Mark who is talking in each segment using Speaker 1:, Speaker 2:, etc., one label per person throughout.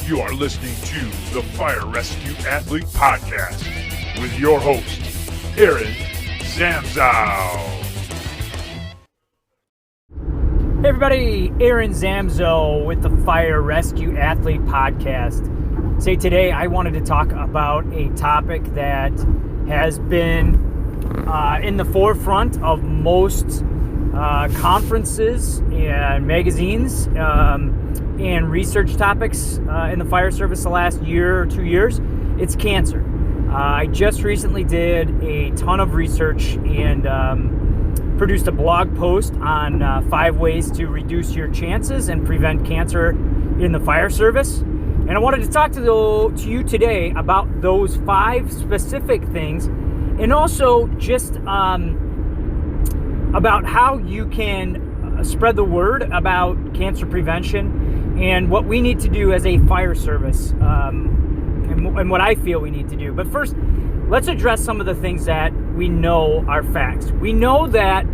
Speaker 1: You are listening to the Fire Rescue Athlete Podcast with your host, Aaron Zamzow.
Speaker 2: Hey everybody, Aaron Zamzow with the Fire Rescue Athlete Podcast. Today I wanted to talk about a topic that has been in the forefront of most conferences and magazines and research topics in the fire service the last year or 2 years. It's cancer. I just recently did a ton of research and produced a blog post on 5 ways to reduce your chances and prevent cancer in the fire service. And I wanted to talk to you today about those 5 specific things, and also just about how you can spread the word about cancer prevention and what we need to do as a fire service, and what I feel we need to do. But first, let's address some of the things that we know are facts. We know that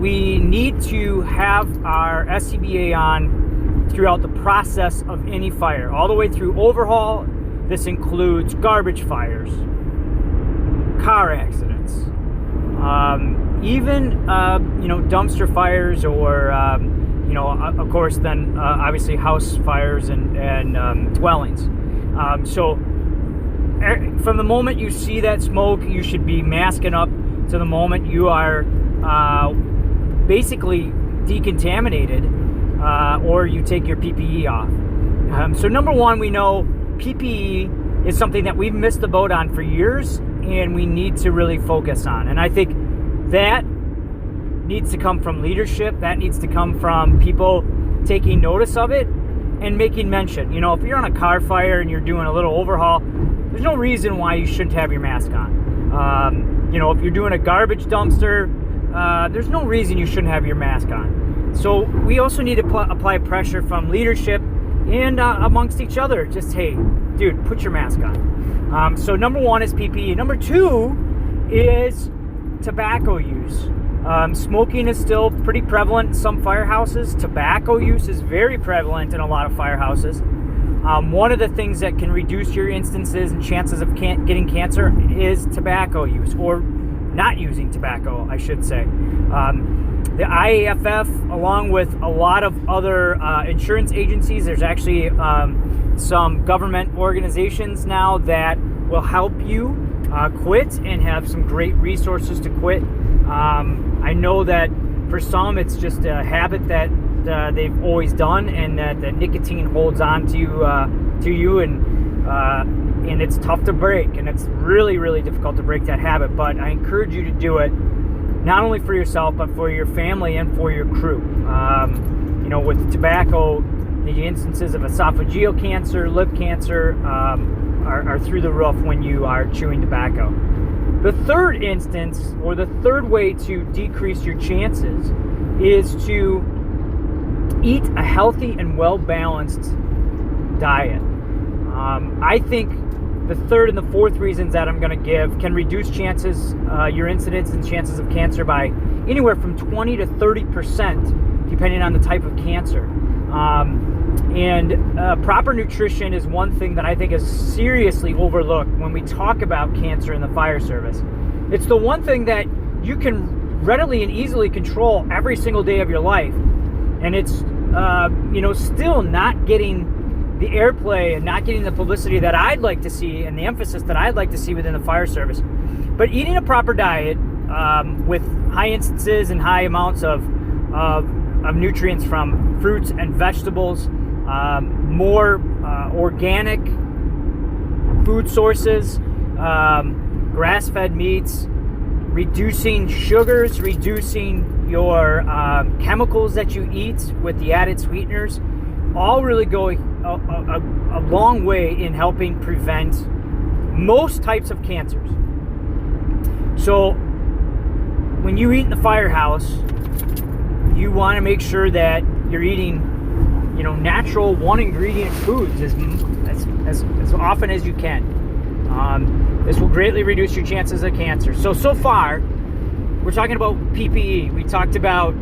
Speaker 2: we need to have our SCBA on throughout the process of any fire, all the way through overhaul. This includes garbage fires, car accidents, even dumpster fires, or of course then obviously house fires and dwellings. So from the moment you see that smoke, you should be masking up to the moment you are basically decontaminated, or you take your PPE off. So number one, we know PPE is something that we've missed the boat on for years, and we need to really focus on. And I think that needs to come from leadership. That needs to come from people taking notice of it and making mention. If you're on a car fire and you're doing a little overhaul, there's no reason why you shouldn't have your mask on. If you're doing a garbage dumpster, there's no reason you shouldn't have your mask on. So we also need to apply pressure from leadership and amongst each other. Just, hey, dude, put your mask on. So number one is PPE. Number two is tobacco use. Smoking is still pretty prevalent in some firehouses. Tobacco use is very prevalent in a lot of firehouses. One of the things that can reduce your instances and chances of getting cancer is tobacco use, or not using tobacco, I should say. The IAFF, along with a lot of other insurance agencies, there's actually some government organizations now that will help you quit and have some great resources to quit. I know that for some it's just a habit that they've always done, and that the nicotine holds on to you, and it's tough to break, and it's really, really difficult to break that habit. But I encourage you to do it, not only for yourself, but for your family and for your crew. With tobacco, the instances of esophageal cancer, lip cancer are through the roof when you are chewing tobacco. The third instance, or the third way to decrease your chances, is to eat a healthy and well-balanced diet. I think the third and the fourth reasons that I'm going to give can reduce your incidence and chances of cancer by anywhere from 20 to 30%, depending on the type of cancer. Proper nutrition is one thing that I think is seriously overlooked when we talk about cancer in the fire service. It's the one thing that you can readily and easily control every single day of your life, and it's still not getting the airplay and not getting the publicity that I'd like to see, and the emphasis that I'd like to see within the fire service. But eating a proper diet with high instances and high amounts of nutrients from fruits and vegetables, more organic food sources, grass-fed meats, reducing sugars, reducing your chemicals that you eat with the added sweeteners, all really go a long way in helping prevent most types of cancers. So when you eat in the firehouse, you want to make sure that you're eating, natural one-ingredient foods as often as you can. This will greatly reduce your chances of cancer. So far, we're talking about PPE. We talked about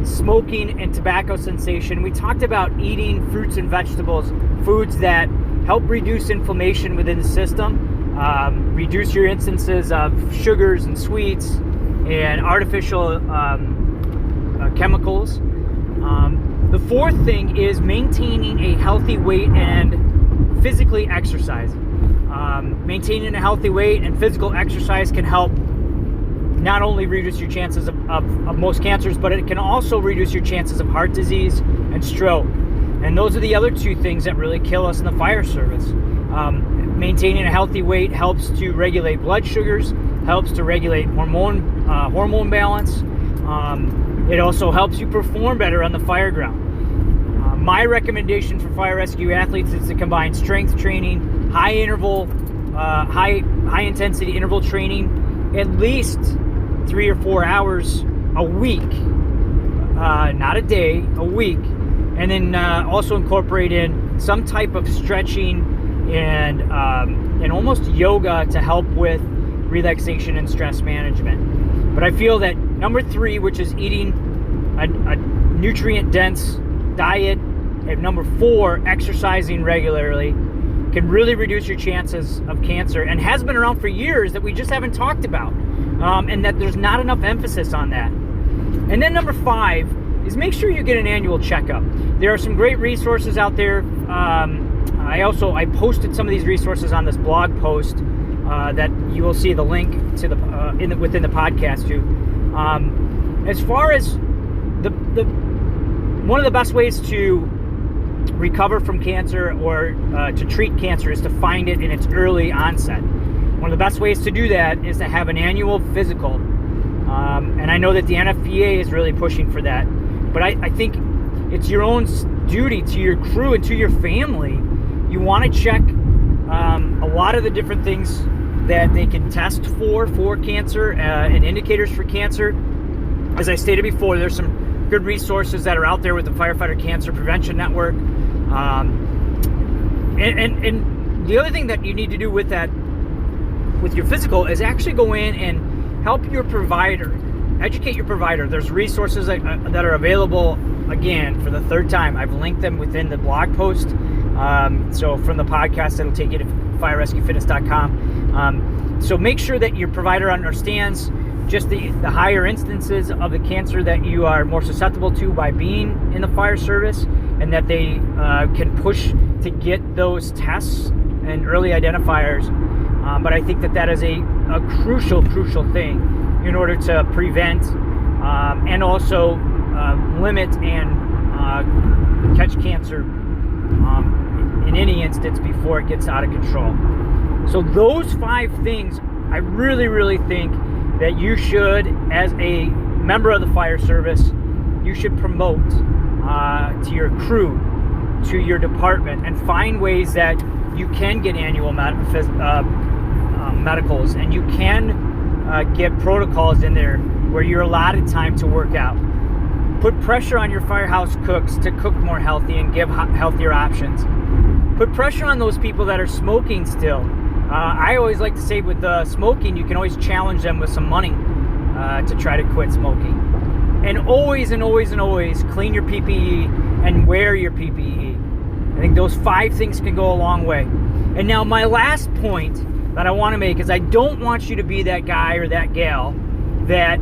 Speaker 2: smoking and tobacco cessation. We talked about eating fruits and vegetables, foods that help reduce inflammation within the system, reduce your instances of sugars and sweets and artificial chemicals. The fourth thing is maintaining a healthy weight and physically exercising. Maintaining a healthy weight and physical exercise can help not only reduce your chances of most cancers, but it can also reduce your chances of heart disease and stroke. And those are the other two things that really kill us in the fire service. Maintaining a healthy weight helps to regulate blood sugars, helps to regulate hormone balance. It also helps you perform better on the fire ground. My recommendation for fire rescue athletes is to combine strength training, high intensity interval training, at least 3 or 4 hours a week, not a day, a week, and then also incorporate in some type of stretching and almost yoga to help with relaxation and stress management. But I feel that number 3, which is eating a nutrient-dense diet, and number 4, exercising regularly, can really reduce your chances of cancer, and has been around for years that we just haven't talked about, and that there's not enough emphasis on that. And then number 5 is make sure you get an annual checkup. There are some great resources out there. I posted some of these resources on this blog post that you will see the link to within the podcast too. As far as one of the best ways to recover from cancer or to treat cancer is to find it in its early onset. One of the best ways to do that is to have an annual physical. And I know that the NFPA is really pushing for that. But I think it's your own duty to your crew and to your family. You want to check a lot of the different things that they can test for cancer and indicators for cancer. As I stated before, there's some good resources that are out there with the Firefighter Cancer Prevention Network. And the other thing that you need to do with that, with your physical, is actually go in and help your provider, educate your provider. There's resources that are available, again, for the third time. I've linked them within the blog post. So from the podcast, it'll take you to firerescuefitness.com. So make sure that your provider understands just the higher instances of the cancer that you are more susceptible to by being in the fire service, and that they can push to get those tests and early identifiers. But I think that is a crucial thing in order to prevent and also limit and catch cancer in any instance before it gets out of control. So those 5 things, I really think that you should, as a member of the fire service, you should promote to your crew, to your department, and find ways that you can get annual medicals, and you can get protocols in there where you're allotted time to work out. Put pressure on your firehouse cooks to cook more healthy and give healthier options. Put pressure on those people that are smoking still. I always like to say with smoking, you can always challenge them with some money to try to quit smoking. And always clean your PPE and wear your PPE. I think those 5 things can go a long way. And now my last point that I want to make is I don't want you to be that guy or that gal that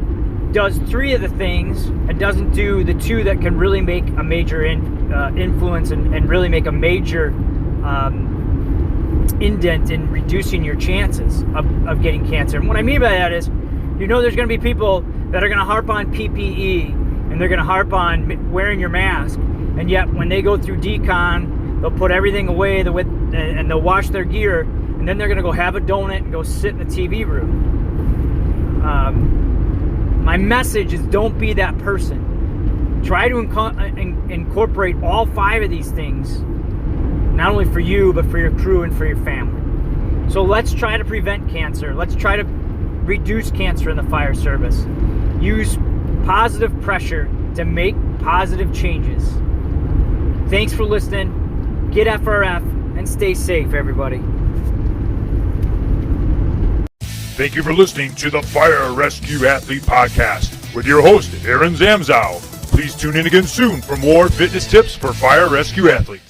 Speaker 2: does 3 of the things and doesn't do the 2 that can really make a major influence and really make a major indent in reducing your chances of getting cancer. And what I mean by that is, there's going to be people that are going to harp on PPE and they're going to harp on wearing your mask, and yet when they go through decon, they'll put everything away and they'll wash their gear, and then they're going to go have a donut and go sit in the TV room. My message is, don't be that person. Try to incorporate all 5 of these things, not only for you, but for your crew and for your family. So let's try to prevent cancer. Let's try to reduce cancer in the fire service. Use positive pressure to make positive changes. Thanks for listening. Get FRF and stay safe, everybody.
Speaker 1: Thank you for listening to the Fire Rescue Athlete Podcast with your host, Aaron Zamzow. Please tune in again soon for more fitness tips for fire rescue athletes.